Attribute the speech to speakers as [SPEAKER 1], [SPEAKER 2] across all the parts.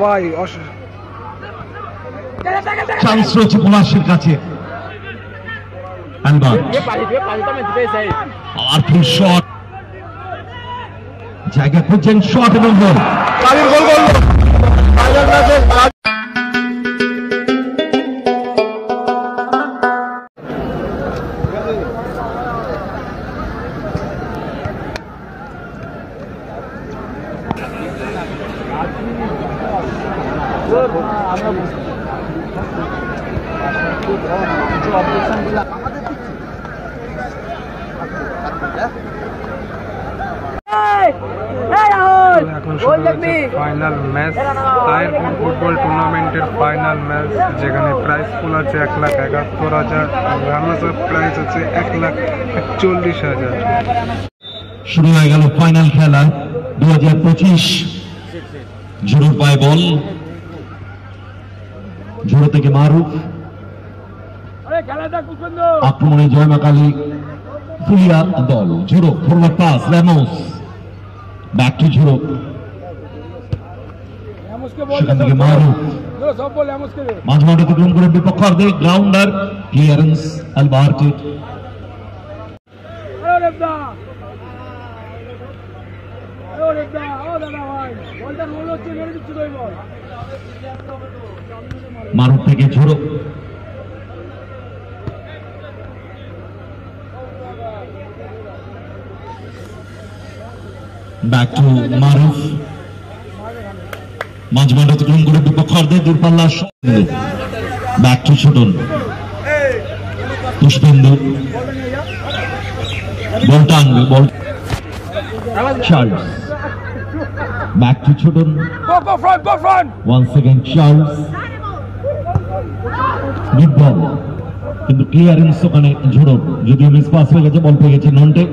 [SPEAKER 1] ভাই
[SPEAKER 2] চান্স রয়েছে পলাশের কাছে। পাওয়ারফুল শট, জায়গা খুঁজছেন শট এবং গোল।
[SPEAKER 1] এখন শুরু হচ্ছে ফাইনাল ম্যাচ, তাহিরপুর ফুটবল টুর্নামেন্টের ফাইনাল ম্যাচ, যেখানে প্রাইজ পুল আছে 1,71,000, রানার্স আপ প্রাইজ আছে 1,41,000।
[SPEAKER 2] শুরু হয়ে গেল ফাইনাল খেলা 2025। ঝুড়ুর পায়ে বল, ঝুড়ো থেকে মারুফ, আক্রমণে জয় মা কালী ফুলিয়া দল। Jhuro forward pass, Ramos back to Jhuro, সেখান থেকে মারুফ মাঝ মাঠ অতিক্রম করে বিপক্ষার্ধে গ্রাউন্ডার ক্লিয়ারেন্স আলবার্টে। মারুফ থেকে ঝুড়ো, ব্যাক টু মারুফ, মাঝ মাঠ অতিক্রম করে বিপক্ষার্ধে দূরপাল্লা, back to Chhotan, Pushpendu ball টানবে, ball Charles, back to Chhotan, once again Charles, good ball, কিন্তু ক্লিয়ারেন্স ওখানে ঝুড়ো, যদিও মিস পাস হয়ে গেছে, বল পেয়ে গেছে নন্টে।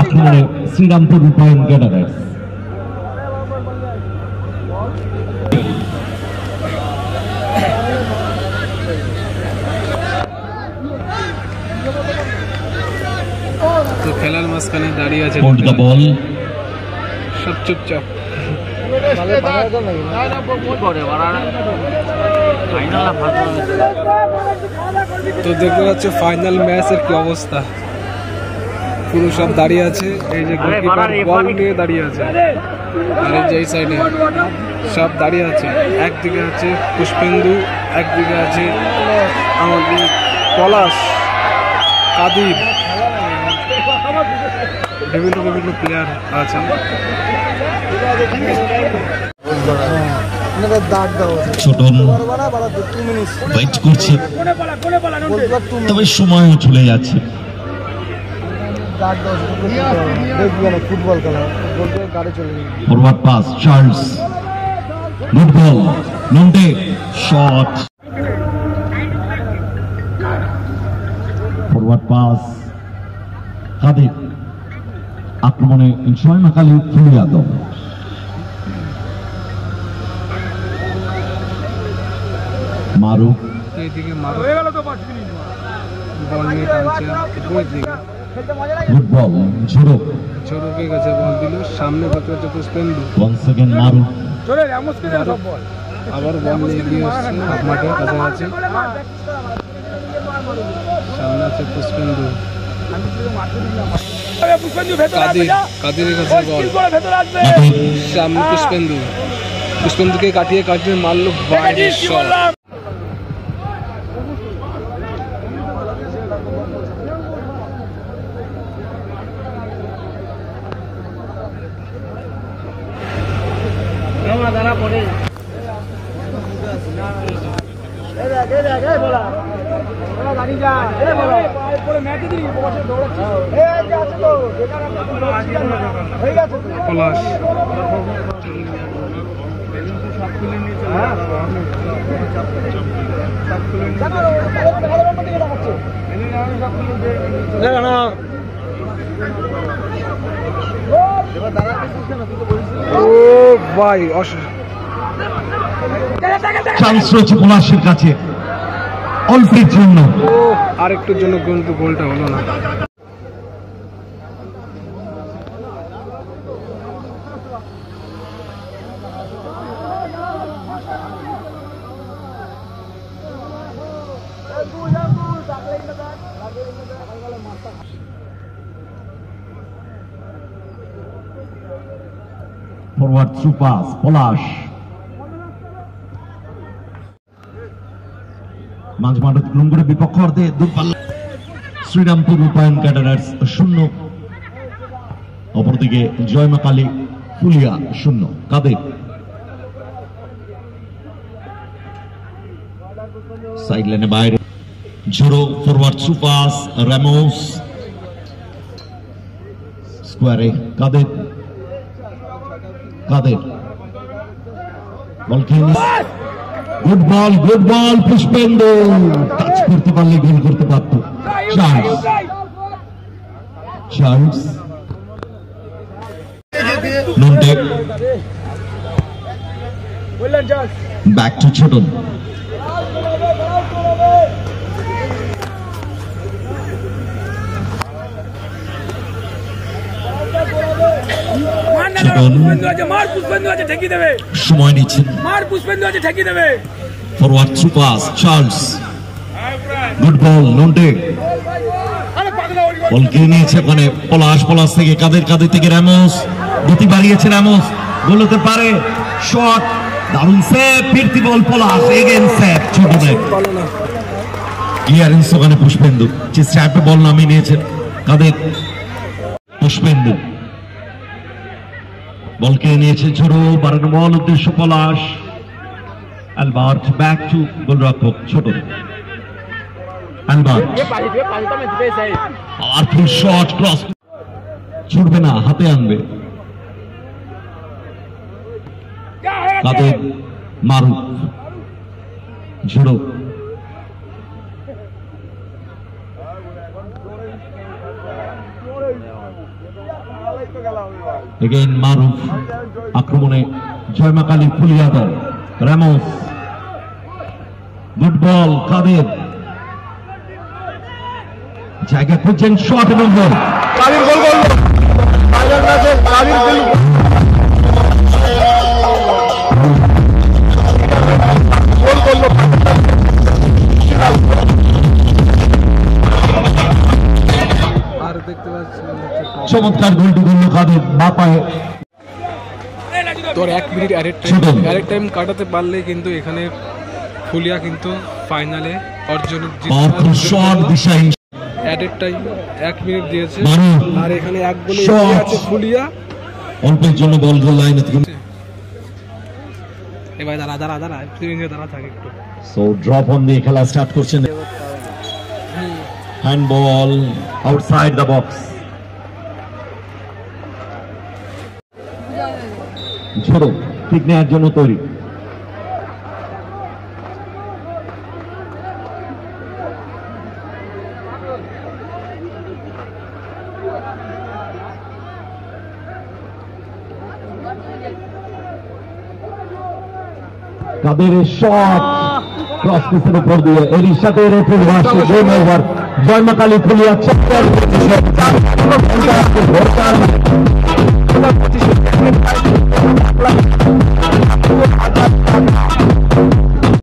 [SPEAKER 2] আক্রমণে শ্রীরামপুর রূপায়ণ ক্যাডারার্স।
[SPEAKER 1] তো খেলার মাঝখানে দাঁড়িয়ে আছে
[SPEAKER 2] বল,
[SPEAKER 1] সব চুপচাপ। তো দেখতে পাচ্ছ ফাইনাল ম্যাচের কি অবস্থা, পুরো সব দাঁড়িয়ে আছে। এই যে গোলকিপার বল নিয়ে দাঁড়িয়ে আছে, আর এই যে এই সাইডে সব দাঁড়িয়ে আছে। একদিকে আছে পুষ্পেন্দু, একদিকে আছে আমাদের পলাশ, কাদির, বিভিন্ন প্লেয়ার আছে।
[SPEAKER 2] ছোটন ওয়েট করছে, তবে সময়ও চলে যাচ্ছে। Forward pass, Charles, good ball, Nonte shot, forward pass Kader, আক্রমণে জয় মা কালী ফুলিয়া দল। মারুফ,
[SPEAKER 1] এইদিকে মারুফ বল নিয়ে টানছে উপরের দিকে,
[SPEAKER 2] গুড বল, ঝুড়ো
[SPEAKER 1] ঝুড়োকে গেছে, বল দিল সামনে, দেখতে হচ্ছে পুষ্পেন্দু,
[SPEAKER 2] once again মারুফ,
[SPEAKER 1] আবার বল নিয়ে এগিয়ে আসছে হাফ মাঠে কাছাকাছি, সামনে আছে পুষ্পেন্দু, কাদিরের কাছে বল, সামনে পুষ্পেন্দুকে কাটিয়ে মারলো বাইরে শট। পলাশ ভাই
[SPEAKER 2] চান্স রয়েছে পলাশের কাছে অল্পের জন্য,
[SPEAKER 1] আরেকটুর জন্য কিন্তু গোলটা হলো না।
[SPEAKER 2] ফরওয়ার্ড থ্রু পাস পলাশ মাঝমাঠ অতিক্রম করে বিপক্ষ অর্ধে দূরপাল্লা শ্রীরামপুর রূপায়ণ ক্যাডারার্স 0 অপরদিকে জয়মা কালী ফুলিয়া 0 কাদের সাইড লাইনে বাইরে ঝোড়ো ফরওয়ার্ড থ্রু পাস রামোস স্কোয়ারে কাদের বল খেয়ে গুড বল পুষ্পেন্দু টাচ করতে পারলে গোল করতে পারত Charles Nonte back to Chhotan সময় নিচ্ছেন forward through pass Charles good ball Nonte ball কে নিয়েছে ওখানে পলাশ থেকে কাদের থেকে রামোস গতি বাড়িয়েছে রামোস গোল হতে পারে শট দারুণ সেভ ফিরতি বল পলাশ এগেন সেভ ছোটনের ক্লিয়ারেন্স ওখানে পুষ্পেন্দু যে স্ট্র্যাপে বল নামিয়ে নিয়েছেন কাদের পুষ্পেন্দু বল কে নিয়েছে ঝোড়ো বাড়ানো বল উদ্দেশ্য পলাশ অ্যালবার্ট ব্যাক টু গোলরক্ষক ছোট অ্যালবার্ট পাওয়ারফুল শট ক্রস ছুটবে না হাতে আনবে কাদের মারুফ ঝোড়ো এগেইন মারুফ আক্রমণে জয়মা কালী ফুলিয়া দল রামোস গুড বল কাদের জায়গা খুঁজছেন শট এবং গোল চমৎকার গোলটি করল কাদের বা পায়ে
[SPEAKER 1] তোর 1 মিনিট অ্যাডেড টাইম কাটাতে পারলে কিন্তু এখানে ফুলিয়া কিন্তু ফাইনালে অর্জনের অ্যাডেড টাইম 1 মিনিট দিয়েছে আর এখানে এক গোলে আছে ফুলিয়া
[SPEAKER 2] অল্পের জন্য বল গোল লাইনে
[SPEAKER 1] এবার দাঁড়া থাকে একটু
[SPEAKER 2] সো ড্রপ অন দিয়ে খেলা স্টার্ট করছেন হ্যান্ডবল আউটসাইড দ্য বক্স ঝোড়ো ঠিক নেওয়ার জন্য তৈরি কাদের শট ক্রস পিসের উপর দিয়ে এরই সাথে রেফারি ভাষ্য গেম ওভার জয়মা কালী ফুলিয়া চক্কর